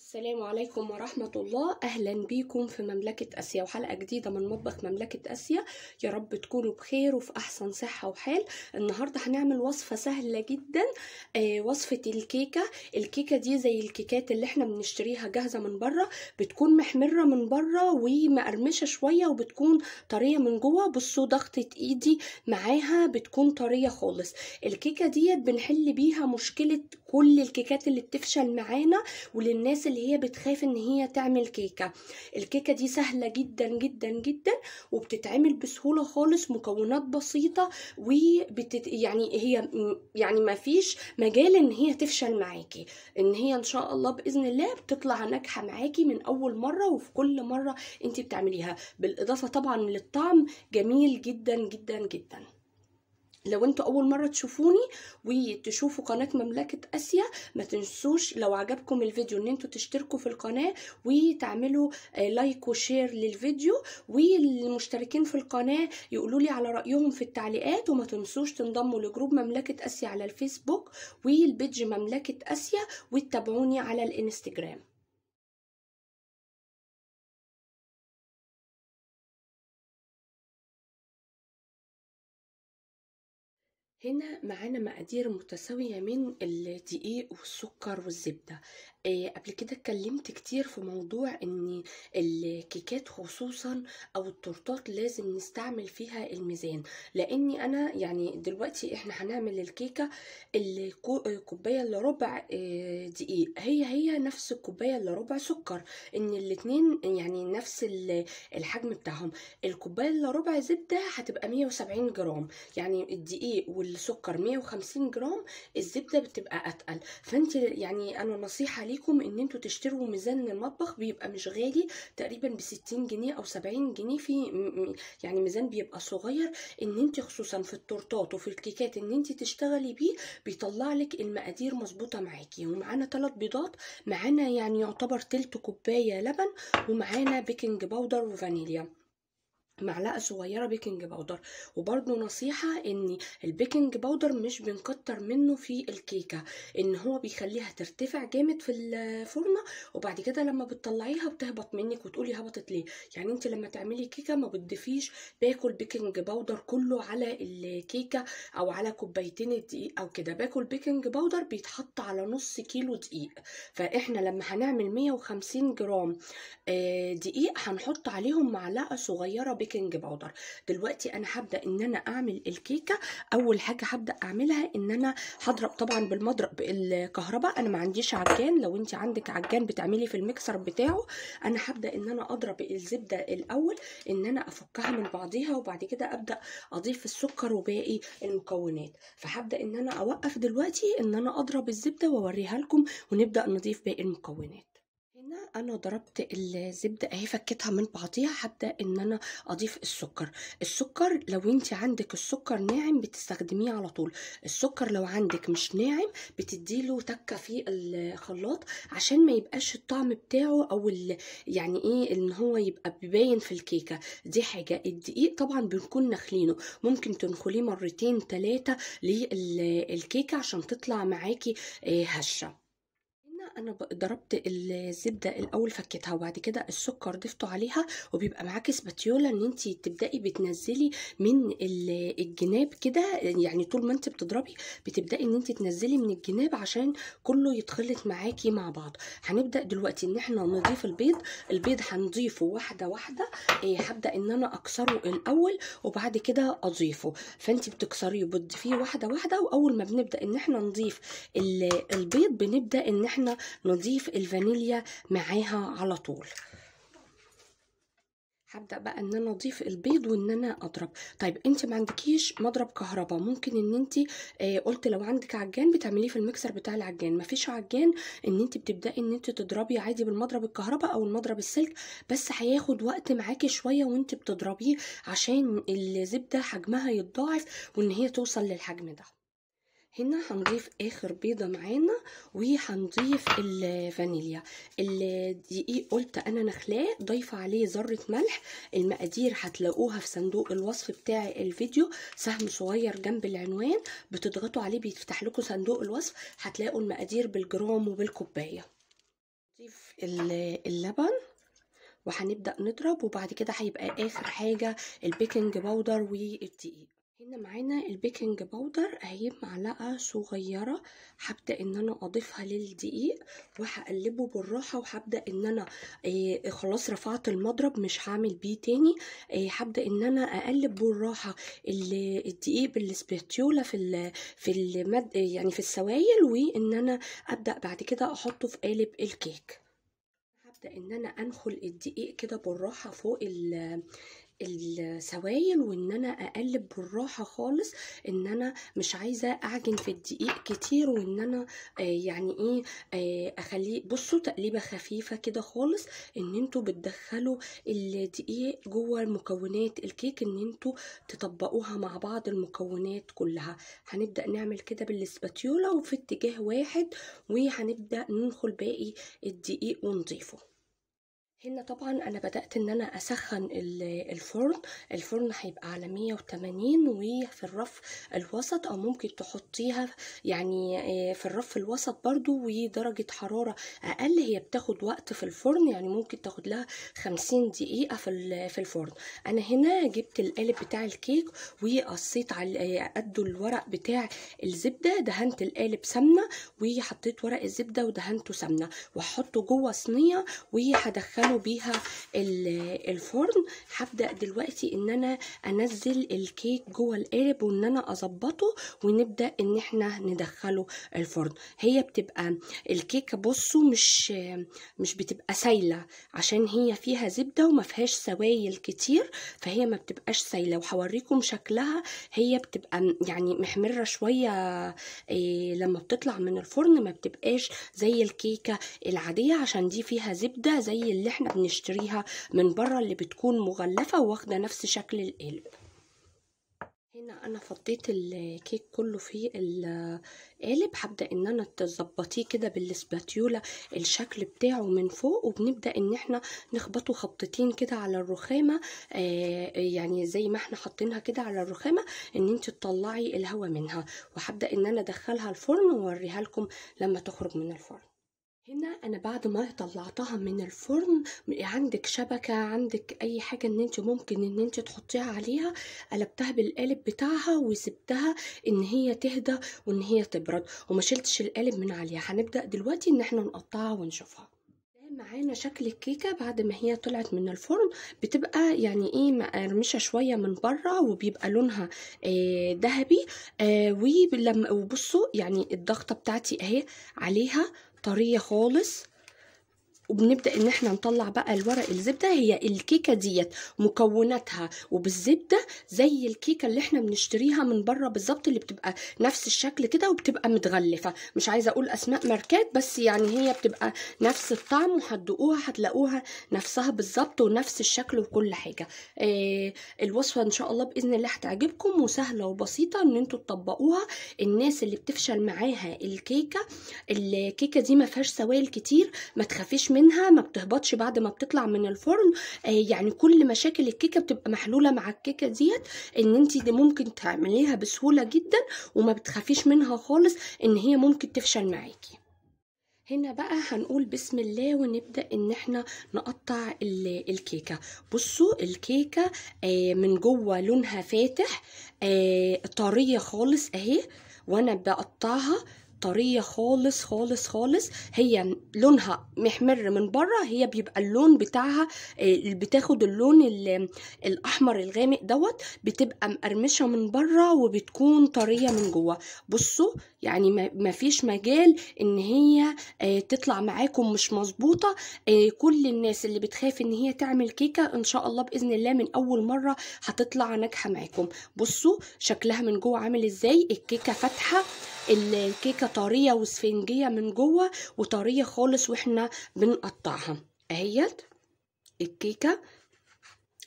السلام عليكم ورحمة الله. أهلا بيكم في مملكة آسيا وحلقة جديدة من مطبخ مملكة آسيا. يا رب تكونوا بخير وفي أحسن صحة وحال. النهاردة هنعمل وصفة سهلة جدا، وصفة الكيكة دي زي الكيكات اللي احنا بنشتريها جاهزة من بره، بتكون محمرة من بره ومقرمشة شوية وبتكون طرية من جوه. بصوا ضغطة ايدي معاها بتكون طرية خالص. الكيكة ديت بنحل بيها مشكلة كل الكيكات اللي بتفشل معانا وللناس اللي هي بتخاف ان هي تعمل كيكة. الكيكة دي سهلة جدا جدا جدا وبتتعمل بسهولة خالص، مكونات بسيطة يعني ما فيش مجال ان هي تفشل معاكي، ان هي ان شاء الله باذن الله بتطلع ناجحة معاكي من اول مرة وفي كل مرة انت بتعمليها. بالاضافة طبعا للطعم جميل جدا جدا جدا. لو انتوا اول مرة تشوفوني وتشوفوا قناة مملكة آسيا، ما تنسوش لو عجبكم الفيديو ان انتوا تشتركوا في القناة وتعملوا لايك وشير للفيديو، والمشتركين في القناة يقولوا لي على رأيهم في التعليقات. وما تنسوش تنضموا لجروب مملكة آسيا على الفيسبوك والبيج مملكة آسيا، وتتابعوني على الانستجرام. هنا معانا مقادير متساوية من الدقيق والسكر والزبدة. قبل كده اتكلمت كتير في موضوع ان الكيكات خصوصا او التورتات لازم نستعمل فيها الميزان، لاني انا يعني دلوقتي احنا هنعمل الكيكة الكوباية الا ربع دقيق هي نفس الكوباية الا ربع سكر، ان الاتنين يعني نفس الحجم بتاعهم. الكوباية الا ربع زبدة هتبقى 170 جرام، يعني الدقيق والسكر 150 جرام، الزبدة بتبقى اتقل. فانت يعني انا نصيحة ليكم ان انتوا تشتروا ميزان المطبخ، بيبقى مش غالي، تقريبا ب60 جنيه او 70 جنيه، في يعني ميزان بيبقى صغير، ان انت خصوصا في التورتات وفي الكيكات ان انت تشتغلي بيه بيطلع لك المقادير مظبوطة معاكي. ومعانا 3 بيضات، معانا يعني يعتبر تلت كوباية لبن، ومعانا بيكنج باودر وفانيليا، معلقه صغيره بيكنج باودر. وبرده نصيحه ان البيكنج باودر مش بنكتر منه في الكيكه، ان هو بيخليها ترتفع جامد في الفرن، وبعد كده لما بتطلعيها بتهبط منك وتقولي هبطت ليه. يعني انت لما تعملي كيكه ما بتضيفيش باكل بيكنج باودر كله على الكيكه او على كوبايتين الدقيق او كده. باكل بيكنج باودر بيتحط على نص كيلو دقيق، فاحنا لما هنعمل 150 جرام دقيق هنحط عليهم معلقه صغيره بيكنج باودر. دلوقتي انا هبدا ان انا اعمل الكيكه. اول حاجه هبدا اعملها ان انا هضرب طبعا بالمضرب الكهرباء، انا ما عنديش عجان، لو انت عندك عجان بتعملي في الميكسر بتاعه. انا هبدا ان انا اضرب الزبده الاول، ان انا افكها من بعضيها، وبعد كده ابدا اضيف السكر وباقي المكونات. فهبدا ان انا اوقف دلوقتي ان انا اضرب الزبده واوريها لكم، ونبدا نضيف باقي المكونات. هنا انا ضربت الزبده اهي، فكيتها من بعضيها. هبدا ان انا اضيف السكر لو انت عندك السكر ناعم بتستخدميه على طول. السكر لو عندك مش ناعم بتديله تكه في الخلاط عشان ما يبقاش الطعم بتاعه او يعني ايه ان هو يبقى بيبين في الكيكه. دي حاجه. الدقيق طبعا بنكون نخلينه، ممكن تنخليه مرتين 3 للكيكه عشان تطلع معاكي هشه. انا ضربت الزبده الاول، فكيتها، وبعد كده السكر ضفته عليها، وبيبقى معاكي سباتيولا ان انت تبداي بتنزلي من الجناب كده، يعني طول ما انت بتضربي بتبداي ان انت تنزلي من الجناب عشان كله يتخلط معاكي مع بعض. هنبدا دلوقتي ان احنا نضيف البيض هنضيفه واحده واحده. هبدا ان انا اكسره الاول وبعد كده اضيفه، فانت بتكسريه وبتضيفيه واحده واحده. واول ما بنبدا ان احنا نضيف البيض بنبدا ان احنا نضيف الفانيليا معاها على طول. هبدا بقى ان انا اضيف البيض وان انا اضرب. طيب انت ما عندكيش مضرب كهرباء، ممكن ان انت قلت لو عندك عجان بتعمليه في الميكسر بتاع العجان. ما فيش عجان، ان انت بتبداي ان انت تضربي عادي بالمضرب الكهرباء او المضرب السلك، بس هياخد وقت معاكي شويه وانت بتضربيه عشان الزبده حجمها يتضاعف وان هي توصل للحجم ده. هنا هنضيف اخر بيضه معانا وهنضيف الفانيليا. الدقيق قلت انا نخلاه، ضايفه عليه ذره ملح. المقادير هتلاقوها في صندوق الوصف بتاع الفيديو، سهم صغير جنب العنوان بتضغطوا عليه بيفتح لكم صندوق الوصف، هتلاقوا المقادير بالجرام وبالكوبايه. نضيف اللبن وهنبدأ نضرب، وبعد كده هيبقى آخر حاجة البيكنج باودر والدقيق. هنا معانا البيكنج باودر اهي معلقة صغيرة، هبدأ ان انا اضيفها للدقيق وهقلبه بالراحة، وهبدأ ان انا خلاص رفعت المضرب مش هعمل بيه تاني. هبدأ ان انا اقلب بالراحة الدقيق بالسباتيولا في المد يعني في السوائل، وان انا ابدأ بعد كده احطه في قالب الكيك. هبدأ ان انا انخل الدقيق كده بالراحة فوق السوائل، وان انا اقلب بالراحة خالص، ان انا مش عايزة اعجن في الدقيق كتير، وان انا يعني ايه اخليه. بصوا تقليبة خفيفة كده خالص، ان انتوا بتدخلوا الدقيق جوه مكونات الكيك، ان انتوا تطبقوها مع بعض المكونات كلها. هنبدأ نعمل كده بالسباتيولا وفي اتجاه واحد، وهنبدأ ننخل باقي الدقيق ونضيفه. هنا طبعا انا بدأت ان انا اسخن الفرن هيبقى على 180، وفي الرف الوسط، او ممكن تحطيها يعني في الرف الوسط برضو، ودرجة حرارة اقل. هي بتاخد وقت في الفرن، يعني ممكن تاخد لها 50 دقيقة في الفرن. انا هنا جبت القالب بتاع الكيك وقصيت على قد الورق بتاع الزبدة، دهنت القالب سمنة، وحطيت ورق الزبدة ودهنته سمنة، وهحطه جوه صينية وهدخله بيها الفرن. هبدأ دلوقتي ان انا انزل الكيك جوه القالب، وان انا اظبطه، ونبدأ ان احنا ندخله الفرن. هي بتبقى الكيكة بصوا مش بتبقى سايلة، عشان هي فيها زبدة وما فيهاش سوائل كتير، فهي ما بتبقاش سايلة. وهوريكم شكلها، هي بتبقى يعني محمرة شوية لما بتطلع من الفرن، ما بتبقاش زي الكيكة العادية، عشان دي فيها زبدة زي اللي احنا بنشتريها من بره، اللي بتكون مغلفة واخدة نفس شكل القالب. هنا انا فضيت الكيك كله في القالب. هبدأ ان انا تظبطيه كده بالسباتيولا الشكل بتاعه من فوق، وبنبدأ ان احنا نخبطه خبطتين كده على الرخامة، يعني زي ما احنا حاطينها كده على الرخامة، ان انت تطلعي الهواء منها. وهبدأ ان انا ادخلها الفرن واوريها لكم لما تخرج من الفرن. هنا انا بعد ما طلعتها من الفرن، عندك شبكة، عندك اي حاجة ان انت ممكن ان انت تحطيها عليها، قلبتها بالقالب بتاعها وسبتها ان هي تهدى وان هي تبرد، وما شلتش القالب من عليها. هنبدأ دلوقتي ان احنا نقطعها ونشوفها. معانا شكل الكيكة بعد ما هي طلعت من الفرن، بتبقى يعني ايه مقرمشة شوية من بره، وبيبقى لونها ذهبي. وبصوا يعني الضغطة بتاعتي اهي عليها طرية خالص. وبنبدأ ان احنا نطلع بقى الورق الزبدة. هي الكيكة ديت مكوناتها وبالزبدة زي الكيكة اللي احنا بنشتريها من بره بالظبط، اللي بتبقى نفس الشكل كده وبتبقى متغلفة. مش عايزة اقول اسماء ماركات، بس يعني هي بتبقى نفس الطعم، وهتدوقوها هتلاقوها نفسها بالظبط ونفس الشكل وكل حاجة. الوصفة ان شاء الله بإذن الله هتعجبكم، وسهلة وبسيطة ان انتوا تطبقوها. الناس اللي بتفشل معاها الكيكة دي ما فيهاش سوائل كتير، ما تخافيش منها، ما بتهبطش بعد ما بتطلع من الفرن. يعني كل مشاكل الكيكه بتبقى محلوله مع الكيكه ديت، ان انت دي ممكن تعمليها بسهوله جدا، وما بتخافيش منها خالص ان هي ممكن تفشل معاكي. هنا بقى هنقول بسم الله، ونبدأ ان احنا نقطع الكيكة. بصوا الكيكة من جوه لونها فاتح، طرية خالص اهي، وانا بقطعها طرية خالص خالص خالص. هي لونها محمر من بره، هي بيبقى اللون بتاعها بتاخد اللون الاحمر الغامق دوت، بتبقى مقرمشة من بره وبتكون طرية من جوه. بصوا يعني ما فيش مجال ان هي تطلع معاكم مش مظبوطة. كل الناس اللي بتخاف ان هي تعمل كيكة، ان شاء الله بإذن الله من اول مرة هتطلع ناجحة معاكم. بصوا شكلها من جوه عامل ازاي، الكيكة فاتحة، الكيكة طرية وسفنجية من جوه وطرية خالص واحنا بنقطعها اهيت. الكيكة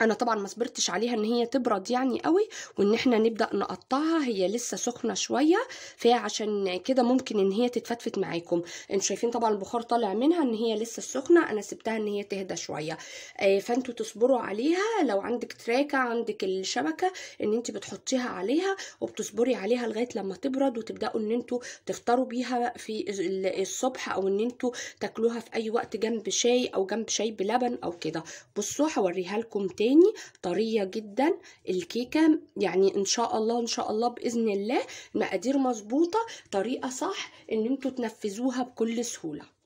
انا طبعا ما صبرتش عليها ان هي تبرد يعني قوي، وان احنا نبدا نقطعها، هي لسه سخنه شويه، فعشان كده ممكن ان هي تتفتفت معاكم. انتوا شايفين طبعا البخار طالع منها ان هي لسه سخنه، انا سبتها ان هي تهدى شويه. فانتوا تصبروا عليها. لو عندك تراكه، عندك الشبكه، ان انت بتحطيها عليها وبتصبري عليها لغايه لما تبرد، وتبداوا ان انتوا تفطروا بيها في الصبح، او ان انتوا تاكلوها في اي وقت جنب شاي او جنب شاي بلبن او كده. بصوا هوريها لكم تاني، طرية جدا الكيكة، يعني ان شاء الله ان شاء الله باذن الله مقادير مظبوطة، طريقة صح ان انتوا تنفذوها بكل سهولة.